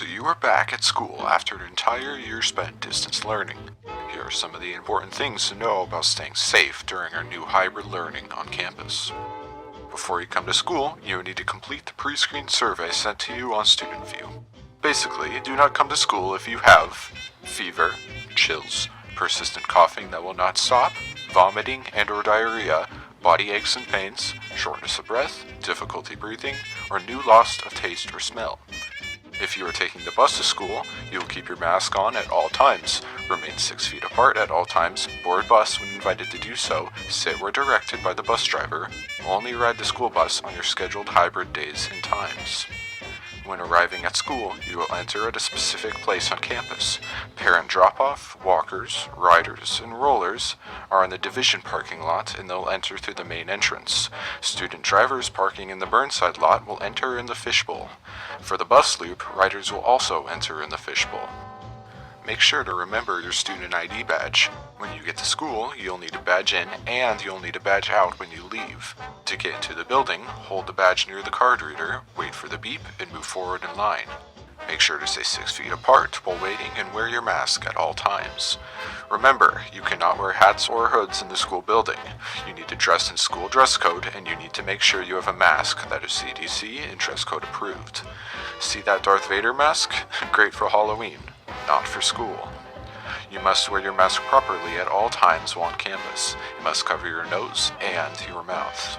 So you are back at school after an entire year spent distance learning. Here are some of the important things to know about staying safe during our new hybrid learning on campus. Before you come to school, you need to complete the pre-screened survey sent to you on Student View. Basically, do not come to school if you have fever, chills, persistent coughing that will not stop, vomiting and/or diarrhea, body aches and pains, shortness of breath, difficulty breathing, or new loss of taste or smell. If you are taking the bus to school, you will keep your mask on at all times, remain 6 feet apart at all times, board bus when invited to do so, sit where directed by the bus driver, only ride the school bus on your scheduled hybrid days and times. When arriving at school, you will enter at a specific place on campus. Parent drop-off, walkers, riders, and rollers are in the division parking lot and they'll enter through the main entrance. Student drivers parking in the Burnside lot will enter in the fishbowl. For the bus loop, riders will also enter in the fishbowl. Make sure to remember your student ID badge. When you get to school, you'll need to badge in and you'll need to badge out when you leave. To get into the building, hold the badge near the card reader, wait for the beep, and move forward in line. Make sure to stay 6 feet apart while waiting and wear your mask at all times. Remember, you cannot wear hats or hoods in the school building. You need to dress in school dress code and you need to make sure you have a mask that is CDC and dress code approved. See that Darth Vader mask? Great for Halloween, not for school. You must wear your mask properly at all times while on campus. It must cover your nose and your mouth.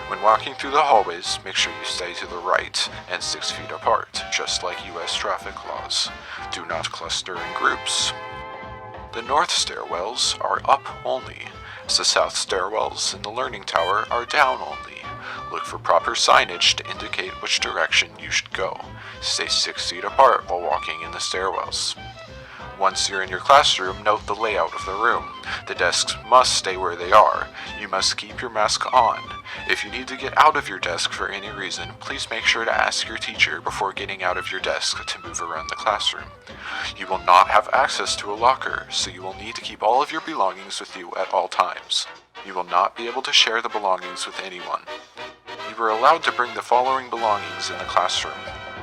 When walking through the hallways, make sure you stay to the right and 6 feet apart, just like US traffic laws. Do not cluster in groups. The north stairwells are up only, as the south stairwells in the learning tower are down only. Look for proper signage to indicate which direction you should go. Stay 6 feet apart while walking in the stairwells. Once you're in your classroom, note the layout of the room. The desks must stay where they are. You must keep your mask on. If you need to get out of your desk for any reason, please make sure to ask your teacher before getting out of your desk to move around the classroom. You will not have access to a locker, so you will need to keep all of your belongings with you at all times. You will not be able to share the belongings with anyone. You are allowed to bring the following belongings in the classroom: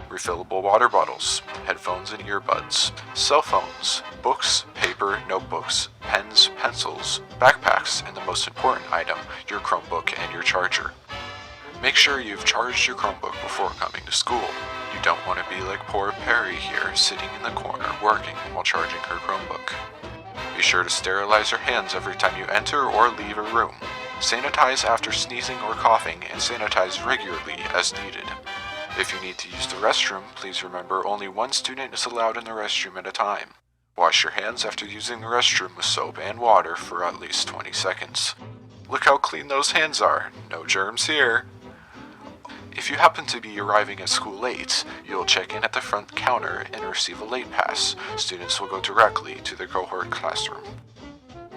refillable water bottles, headphones and earbuds, cell phones, books, paper, notebooks, pens, pencils, backpacks, and the most important item, your Chromebook and your charger. Make sure you've charged your Chromebook before coming to school. You don't want to be like poor Perry here, sitting in the corner working while charging her Chromebook. Be sure to sterilize your hands every time you enter or leave a room. Sanitize after sneezing or coughing and sanitize regularly as needed. If you need to use the restroom, please remember only one student is allowed in the restroom at a time. Wash your hands after using the restroom with soap and water for at least 20 seconds. Look how clean those hands are. No germs here. If you happen to be arriving at school late, you'll check in at the front counter and receive a late pass. Students will go directly to their cohort classroom.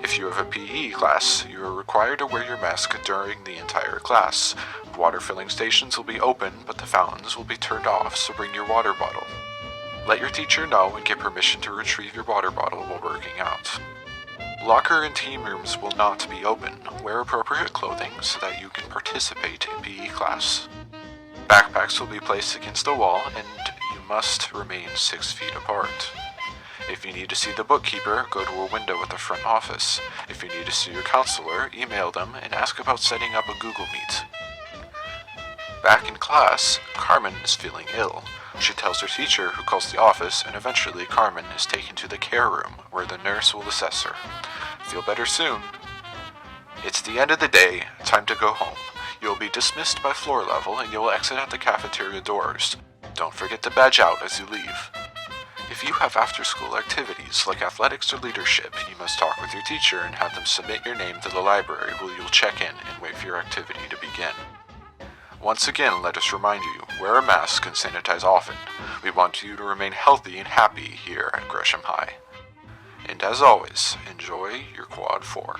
If you have a PE class, you are required to wear your mask during the entire class. Water filling stations will be open, but the fountains will be turned off, so bring your water bottle. Let your teacher know and get permission to retrieve your water bottle while working out. Locker and team rooms will not be open. Wear appropriate clothing so that you can participate in PE class. Backpacks will be placed against the wall, and you must remain 6 feet apart. If you need to see the bookkeeper, go to a window at the front office. If you need to see your counselor, email them and ask about setting up a Google Meet. Back in class, Carmen is feeling ill. She tells her teacher, who calls the office, and eventually Carmen is taken to the care room, where the nurse will assess her. Feel better soon. It's the end of the day, time to go home. You'll be dismissed by floor level and you'll exit out the cafeteria doors. Don't forget to badge out as you leave. If you have after-school activities like athletics or leadership, you must talk with your teacher and have them submit your name to the library where you'll check in and wait for your activity to begin. Once again, let us remind you, wear a mask and sanitize often. We want you to remain healthy and happy here at Gresham High. And as always, enjoy your Quad 4.